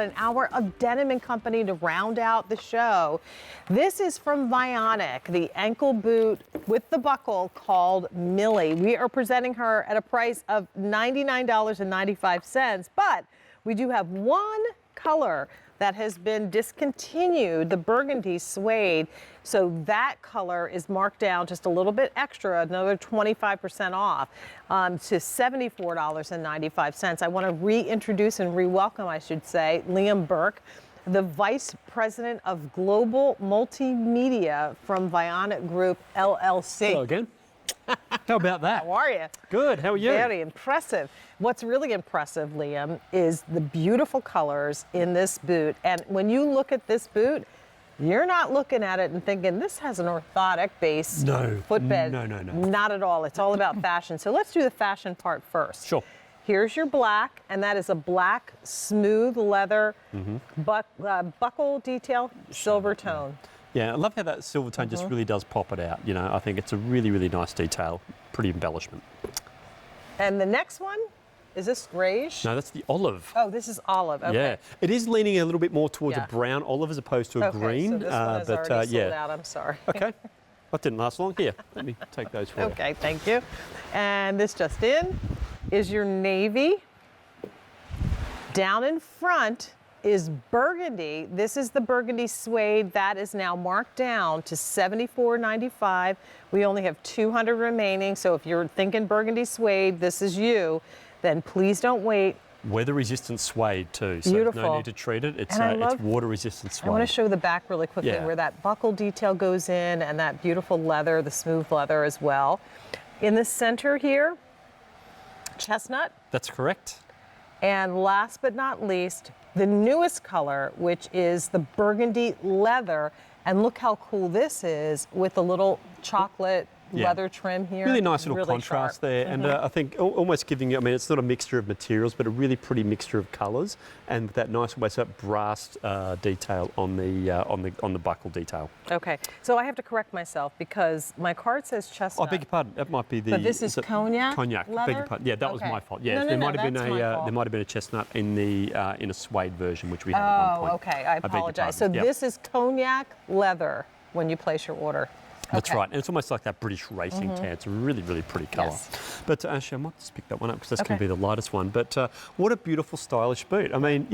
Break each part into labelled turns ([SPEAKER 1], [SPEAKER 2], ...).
[SPEAKER 1] An hour of Denim and Company to round out the show. This is from Vionic, the ankle boot with the buckle called Millie. We are presenting her at a price of $99.95, but we do have one color that has been discontinued, the burgundy suede. So that color is marked down just a little bit extra, another 25% off to $74.95. I want to reintroduce and re-welcome, I should say, Liam Burke, the Vice President of Global Multimedia from Vionic Group, LLC.
[SPEAKER 2] Hello again. How about that?
[SPEAKER 1] How are you?
[SPEAKER 2] Good. How are you?
[SPEAKER 1] Very impressive. What's really impressive, Liam, is the beautiful colors in this boot. And when you look at this boot, you're not looking at it and thinking this has an orthotic-based footbed.
[SPEAKER 2] No.
[SPEAKER 1] Not at all. It's all about fashion. So let's do the fashion part first.
[SPEAKER 2] Sure.
[SPEAKER 1] Here's your black, and that is a black smooth leather buckle detail, silver tone.
[SPEAKER 2] Yeah, I love how that silver tone just really does pop it out. You know, I think it's a really, really nice detail. Pretty embellishment.
[SPEAKER 1] And the next one, is this grayish?
[SPEAKER 2] No, that's the olive.
[SPEAKER 1] Oh, this is olive. Okay.
[SPEAKER 2] Yeah, it is leaning a little bit more towards a brown olive as opposed to a green.
[SPEAKER 1] So this one is already sold out. I'm sorry.
[SPEAKER 2] Okay. That didn't last long. Here, let me take those for you.
[SPEAKER 1] Okay, thank you. And this just in is your navy. Down in front is burgundy. This is the burgundy suede that is now marked down to $74.95. We only have 200 remaining, so if you're thinking burgundy suede, this is you, then please don't wait.
[SPEAKER 2] Weather-resistant suede too, so
[SPEAKER 1] beautiful.
[SPEAKER 2] No need to treat it. It's water-resistant suede.
[SPEAKER 1] I want to show the back really quickly where that buckle detail goes in and that beautiful leather, the smooth leather as well. In the center here, chestnut.
[SPEAKER 2] That's correct.
[SPEAKER 1] And last but not least, the newest color, which is the burgundy leather. And look how cool this is with a little chocolate leather trim here.
[SPEAKER 2] Really nice little contrast
[SPEAKER 1] sharp.
[SPEAKER 2] there. And I think almost giving you, I mean, it's not a mixture of materials, but a really pretty mixture of colours. And that nice almost that brass detail on the buckle detail.
[SPEAKER 1] Okay, so I have to correct myself because my card says chestnut.
[SPEAKER 2] I beg your pardon. That might be the.
[SPEAKER 1] But this is cognac.
[SPEAKER 2] Cognac.
[SPEAKER 1] Leather?
[SPEAKER 2] Beg your pardon. Yeah, that was my fault. Yeah,
[SPEAKER 1] No,
[SPEAKER 2] there might have been
[SPEAKER 1] there
[SPEAKER 2] might have been a chestnut in a suede version, which we had at one point.
[SPEAKER 1] Oh, okay. I apologize. So this is cognac leather when you place your order.
[SPEAKER 2] That's right, and it's almost like that British racing tan. It's a really, really pretty colour.
[SPEAKER 1] Yes.
[SPEAKER 2] But actually, I might just pick that one up because that's going to be the lightest one. But what a beautiful, stylish boot. I mean,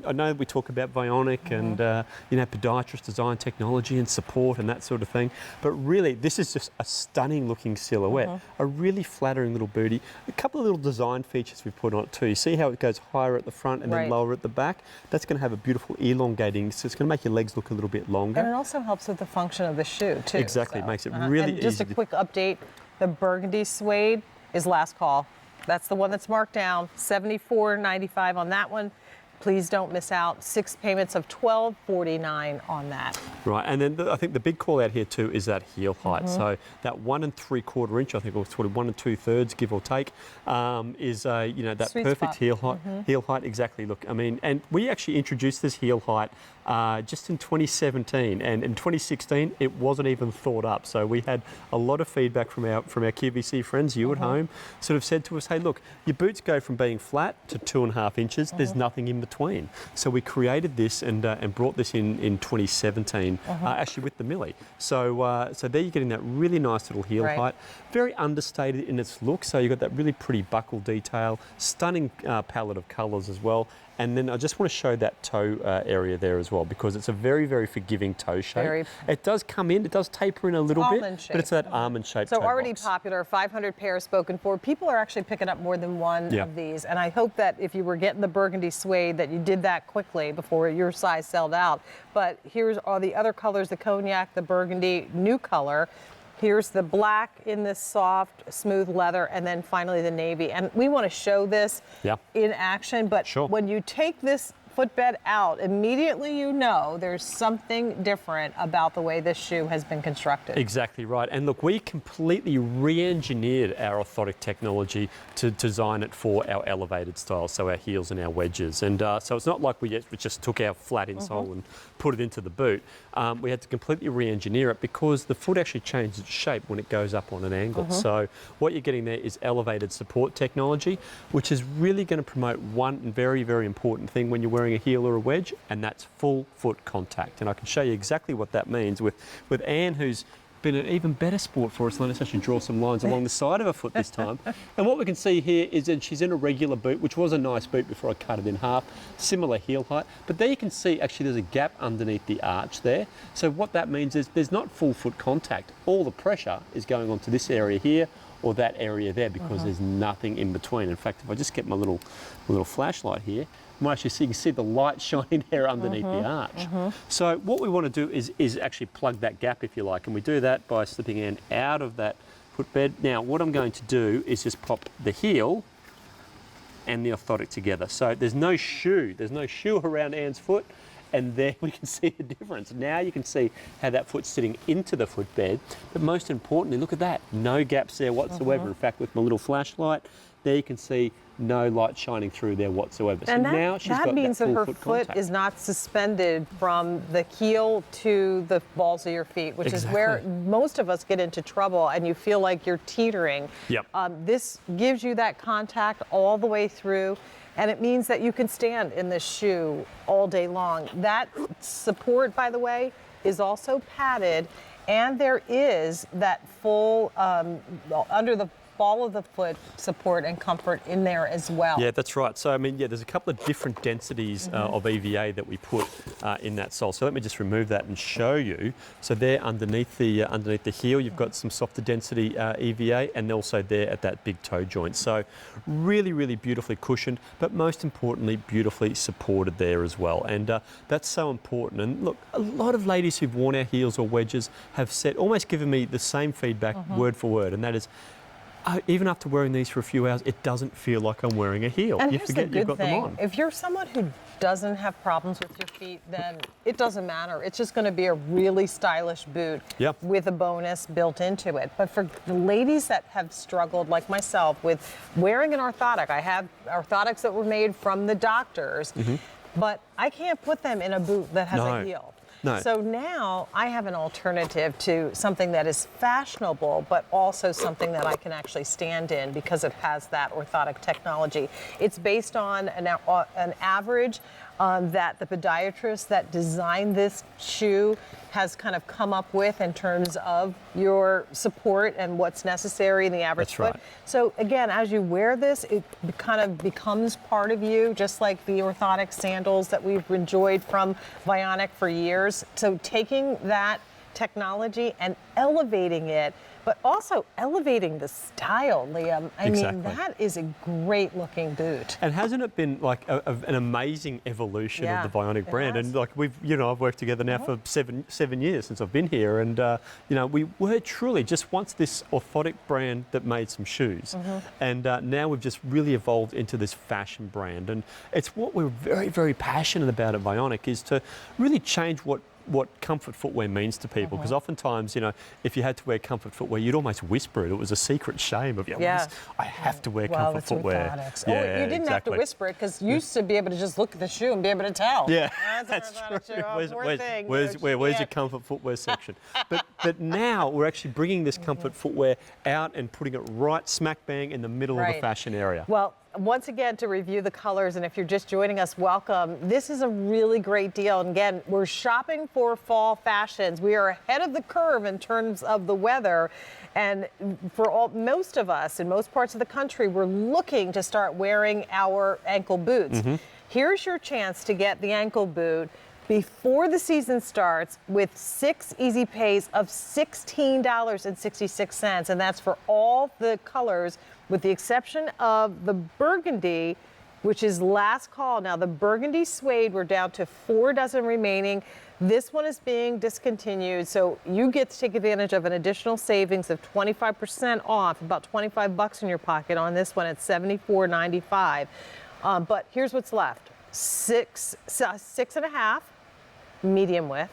[SPEAKER 2] I know we talk about Vionic and podiatrist design technology and support and that sort of thing. But really, this is just a stunning looking silhouette. A really flattering little bootie. A couple of little design features we've put on it too. You see how it goes higher at the front and then lower at the back? That's going to have a beautiful elongating, so it's going to make your legs look a little bit longer.
[SPEAKER 1] And it also helps with the function of the shoe too.
[SPEAKER 2] Exactly. It makes it really
[SPEAKER 1] easy. Just a quick update, the burgundy suede is last call. That's the one that's marked down, $74.95 on that one. Please don't miss out. 6 payments of $12.49 on that. Right,
[SPEAKER 2] and then I think the big call out here too is that heel height. So that 1 3/4 inch, I think, or sort of 1 2/3, give or take, is that
[SPEAKER 1] sweet
[SPEAKER 2] perfect
[SPEAKER 1] spot.
[SPEAKER 2] heel height. Heel height, exactly. Look, I mean, and we actually introduced this heel height just in 2017, and in 2016 it wasn't even thought up. So we had a lot of feedback from our QVC friends, you at home, sort of said to us, hey, look, your boots go from being flat to 2.5 inches. There's nothing in between. So we created this and brought this in 2017, actually with the Millie. So there you're getting that really nice little heel height, very understated in its look. So you've got that really pretty buckle detail, stunning palette of colours as well. And then I just want to show that toe area there as well, because it's a very, very forgiving toe shape. It does come in, it does taper in a little bit, but it's that almond shape.
[SPEAKER 1] So already popular, 500 pairs spoken for. People are actually picking up more than one of these. And I hope that if you were getting the burgundy suede that you did that quickly before your size sold out. But here's all the other colors, the cognac, the burgundy, new color. Here's the black in this soft, smooth leather, and then finally the navy. And we want to show this in action, but when you take this footbed out, immediately you know there's something different about the way this shoe has been constructed.
[SPEAKER 2] Exactly right. And look, we completely re-engineered our orthotic technology to design it for our elevated style, so our heels and our wedges. And so it's not like we just took our flat insole and put it into the boot. We had to completely re-engineer it because the foot actually changes its shape when it goes up on an angle. So what you're getting there is elevated support technology, which is really going to promote one very, very important thing when you're wearing wearing a heel or a wedge, and that's full foot contact. And I can show you exactly what that means with Anne, who's been an even better sport for us. Let's actually draw some lines along the side of her foot this time. And what we can see here is that she's in a regular boot, which was a nice boot before I cut it in half, similar heel height. But there you can see actually there's a gap underneath the arch there. So what that means is there's not full foot contact. All the pressure is going onto this area here or that area there because there's nothing in between. In fact, if I just get my little flashlight here, actually see, you can see the light shining there underneath the arch. So what we want to do is actually plug that gap, if you like, and we do that by slipping in out of that footbed. Now, what I'm going to do is just pop the heel and the orthotic together. So there's no shoe around Anne's foot, and there we can see the difference. Now you can see how that foot's sitting into the footbed, but most importantly, look at that, no gaps there whatsoever. In fact, with my little flashlight, there you can see no light shining through there whatsoever.
[SPEAKER 1] And
[SPEAKER 2] so now she's got
[SPEAKER 1] means
[SPEAKER 2] that
[SPEAKER 1] that her
[SPEAKER 2] full
[SPEAKER 1] foot
[SPEAKER 2] contact.
[SPEAKER 1] is not suspended from the heel to the balls of your feet, which is where most of us get into trouble, and you feel like you're teetering.
[SPEAKER 2] Yep.
[SPEAKER 1] This gives you that contact all the way through, and it means that you can stand in this shoe all day long. That support, by the way, is also padded, and there is that full under the ball of the foot support and comfort in there as well.
[SPEAKER 2] Yeah, that's right. So, I mean, yeah, there's a couple of different densities of EVA that we put in that sole. So let me just remove that and show you. So there underneath the heel, you've got some softer density EVA, and also there at that big toe joint. So really, really beautifully cushioned, but most importantly, beautifully supported there as well. And that's so important. And look, a lot of ladies who've worn our heels or wedges have said, almost given me the same feedback word for word, and that is, even after wearing these for a few hours, it doesn't feel like I'm wearing a heel.
[SPEAKER 1] And
[SPEAKER 2] You
[SPEAKER 1] here's
[SPEAKER 2] forget
[SPEAKER 1] the good
[SPEAKER 2] you've got
[SPEAKER 1] thing.
[SPEAKER 2] them on.
[SPEAKER 1] If you're someone who doesn't have problems with your feet, then it doesn't matter. It's just going to be a really stylish boot with a bonus built into it. But for the ladies that have struggled, like myself, with wearing an orthotic, I have orthotics that were made from the doctors, but I can't put them in a boot that has a heel.
[SPEAKER 2] No.
[SPEAKER 1] So now I have an alternative to something that is fashionable, but also something that I can actually stand in because it has that orthotic technology. It's based on an average that the podiatrist that designed this shoe has kind of come up with in terms of your support and what's necessary in the average
[SPEAKER 2] That's
[SPEAKER 1] foot.
[SPEAKER 2] right.
[SPEAKER 1] So again, as you wear this, it kind of becomes part of you, just like the orthotic sandals that we've enjoyed from Vionic for years. So taking that technology and elevating it, but also elevating the style, Liam. I mean, that is a great looking boot.
[SPEAKER 2] And hasn't it been like an amazing evolution of the Vionic brand? And like I've worked together now for seven years since I've been here, and we were truly just once this orthotic brand that made some shoes, and now we've just really evolved into this fashion brand, and it's what we're very, very passionate about at Vionic is to really change what comfort footwear means to people, because oftentimes, if you had to wear comfort footwear, you'd almost whisper it. It was a secret shame of, I have to wear comfort footwear.
[SPEAKER 1] Orthotics. You didn't have to whisper it, because you used to be able to just look at the shoe and be able to tell.
[SPEAKER 2] Yeah,
[SPEAKER 1] that's true.
[SPEAKER 2] Where's your comfort footwear section? But now we're actually bringing this comfort footwear out and putting it right smack bang in the middle of the fashion area.
[SPEAKER 1] Well, once again, to review the colors, and if you're just joining us, welcome. This is a really great deal. And again, we're shopping for fall fashions. We are ahead of the curve in terms of the weather. And for most of us in most parts of the country, we're looking to start wearing our ankle boots. Here's your chance to get the ankle boot before the season starts with 6 easy pays of $16.66. And that's for all the colors, with the exception of the burgundy, which is last call. Now, the burgundy suede, we're down to 4 dozen remaining. This one is being discontinued, so you get to take advantage of an additional savings of 25% off, about $25 in your pocket on this one at $74.95. But here's what's left: 6.5 medium width,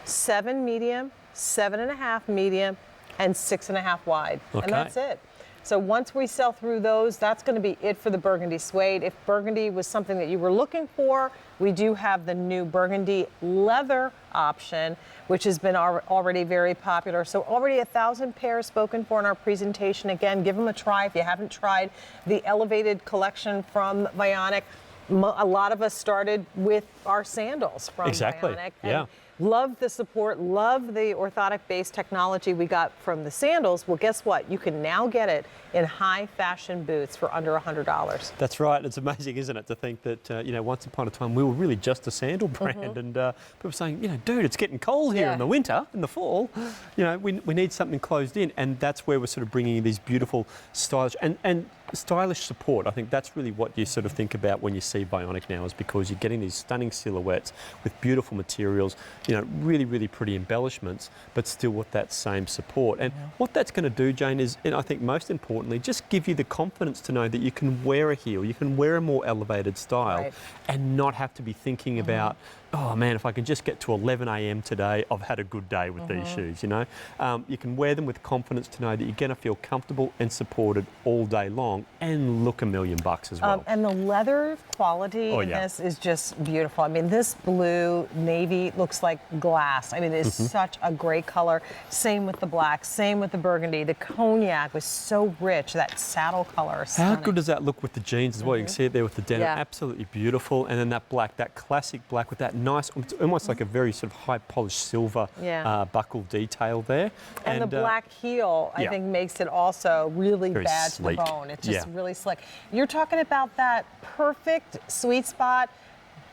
[SPEAKER 1] 7 medium, 7.5 medium, and 6.5 wide.
[SPEAKER 2] Okay.
[SPEAKER 1] And that's it. So once we sell through those, that's going to be it for the burgundy suede. If burgundy was something that you were looking for, we do have the new burgundy leather option, which has been already very popular. So already 1,000 pairs spoken for in our presentation. Again, give them a try if you haven't tried the elevated collection from Vionic. A lot of us started with our sandals from
[SPEAKER 2] Exactly.
[SPEAKER 1] Vionic.
[SPEAKER 2] Yeah.
[SPEAKER 1] And love the support, love the orthotic-based technology we got from the sandals. Well, guess what? You can now get it in high fashion boots for under $100.
[SPEAKER 2] That's right. It's amazing, isn't it, to think that, once upon a time we were really just a sandal brand and people saying, dude, it's getting cold here in the winter, in the fall. We need something closed in, and that's where we're sort of bringing in these beautiful, stylish and stylish support. I think that's really what you sort of think about when you see Vionic now, is because you're getting these stunning silhouettes with beautiful materials, really, really pretty embellishments, but still with that same support. And what that's going to do, Jane, is, and I think most importantly, just give you the confidence to know that you can wear a heel, you can wear a more elevated style and not have to be thinking about, oh man, if I can just get to 11 a.m. today, I've had a good day with these shoes, You can wear them with confidence to know that you're going to feel comfortable and supported all day long and look $1,000,000 as well.
[SPEAKER 1] And the leather quality in this is just beautiful. I mean, this blue navy looks like glass. I mean, it's such a great color. Same with the black, same with the burgundy. The cognac was so rich, that saddle color is stunning.
[SPEAKER 2] How good does that look with the jeans as well? You can see it there with the denim, absolutely beautiful. And then that black, that classic black with that nice, almost like a very sort of high polished silver buckle detail there.
[SPEAKER 1] And the black heel, I think, makes it also really
[SPEAKER 2] very
[SPEAKER 1] bad
[SPEAKER 2] sleek.
[SPEAKER 1] to the bone. It's just really slick. You're talking about that perfect sweet spot,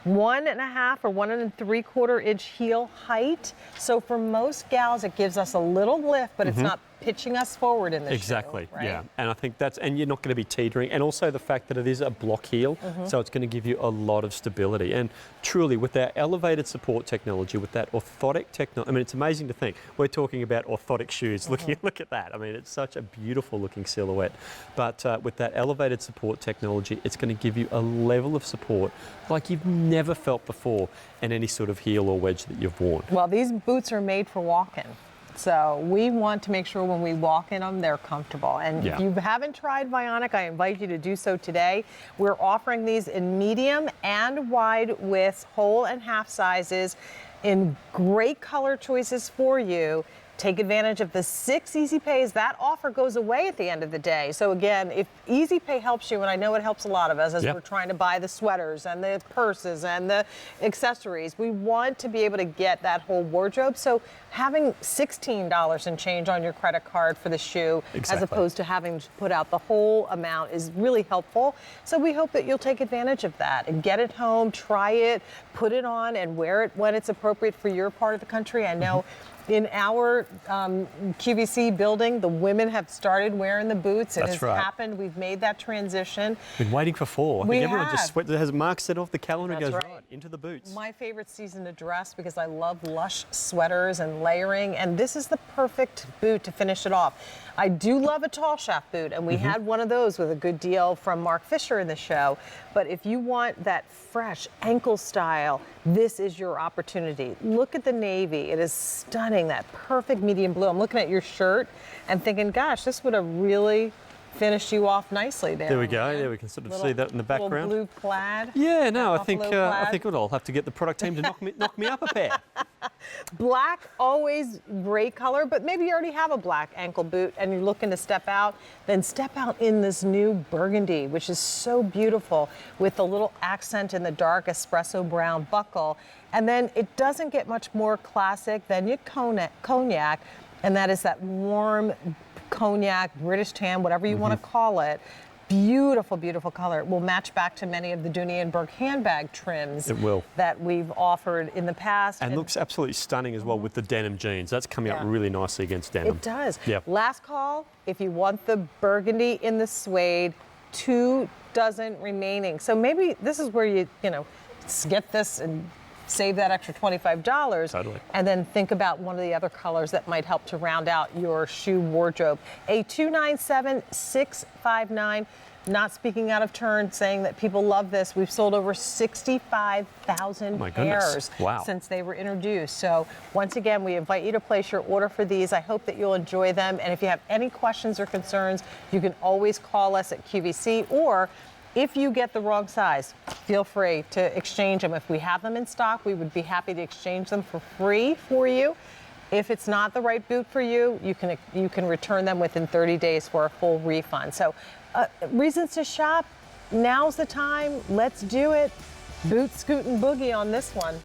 [SPEAKER 1] 1.5 or 1 3/4 inch heel height. So for most gals, it gives us a little lift, but it's not pitching us forward in the
[SPEAKER 2] Exactly,
[SPEAKER 1] shoe, right?
[SPEAKER 2] yeah. And I think and you're not going to be teetering. And also the fact that it is a block heel, so it's going to give you a lot of stability. And truly, with our elevated support technology, with that orthotic technology, I mean, it's amazing to think. We're talking about orthotic shoes. Look at that. I mean, it's such a beautiful looking silhouette. But with that elevated support technology, it's going to give you a level of support like you've never felt before in any sort of heel or wedge that you've worn.
[SPEAKER 1] Well, these boots are made for walking. So we want to make sure when we walk in them, they're comfortable. And if you haven't tried Vionic, I invite you to do so today. We're offering these in medium and wide widths, whole and half sizes, in great color choices for you. Take advantage of the 6 Easy Pays. That offer goes away at the end of the day. So again, if Easy Pay helps you, and I know it helps a lot of us as we're trying to buy the sweaters and the purses and the accessories, we want to be able to get that whole wardrobe. So having $16 and change on your credit card for the shoe, as opposed to having to put out the whole amount, is really helpful. So we hope that you'll take advantage of that and get it home, try it, put it on, and wear it when it's appropriate for your part of the country. I know in our QVC building, the women have started wearing the boots. It has happened. We've made that transition.
[SPEAKER 2] Been waiting for fall. I think everyone just has Mark set off the calendar and goes right into the boots.
[SPEAKER 1] My favorite season to dress, because I love lush sweaters and layering, and this is the perfect boot to finish it off. I do love a tall shaft boot, and we had one of those with a good deal from Mark Fisher in the show. But if you want that fresh ankle style, this is your opportunity. Look at the navy. It is stunning, that perfect medium blue. I'm looking at your shirt and thinking, gosh, this would have really finished you off nicely there.
[SPEAKER 2] There we go. There we can sort of see that in the background.
[SPEAKER 1] Little blue plaid.
[SPEAKER 2] Yeah, no, I think I'll have to get the product team to knock me up a pair.
[SPEAKER 1] Black, always great color, but maybe you already have a black ankle boot and you're looking to step out, then step out in this new burgundy, which is so beautiful, with the little accent in the dark espresso brown buckle. And then it doesn't get much more classic than your cognac, and that is that warm cognac, British tan, whatever you want to call it. Beautiful, beautiful color. It will match back to many of the Dooney & Bourke handbag trims that we've offered in the past.
[SPEAKER 2] And looks absolutely stunning as well with the denim jeans. That's coming out really nicely against denim.
[SPEAKER 1] It does.
[SPEAKER 2] Yeah.
[SPEAKER 1] Last call, if you want the burgundy in the suede, 2 dozen remaining. So maybe this is where you get this and save that extra $25.
[SPEAKER 2] Totally.
[SPEAKER 1] And then think about one of the other colors that might help to round out your shoe wardrobe. A 297-659. Not speaking out of turn, saying that people love this. We've sold over 65,000 pairs since they were introduced. So once again, we invite you to place your order for these. I hope that you'll enjoy them. And if you have any questions or concerns, you can always call us at QVC, or if you get the wrong size, feel free to exchange them. If we have them in stock, we would be happy to exchange them for free for you. If it's not the right boot for you, you can return them within 30 days for a full refund. So reasons to shop, now's the time. Let's do it. Boot, scoot, and boogie on this one.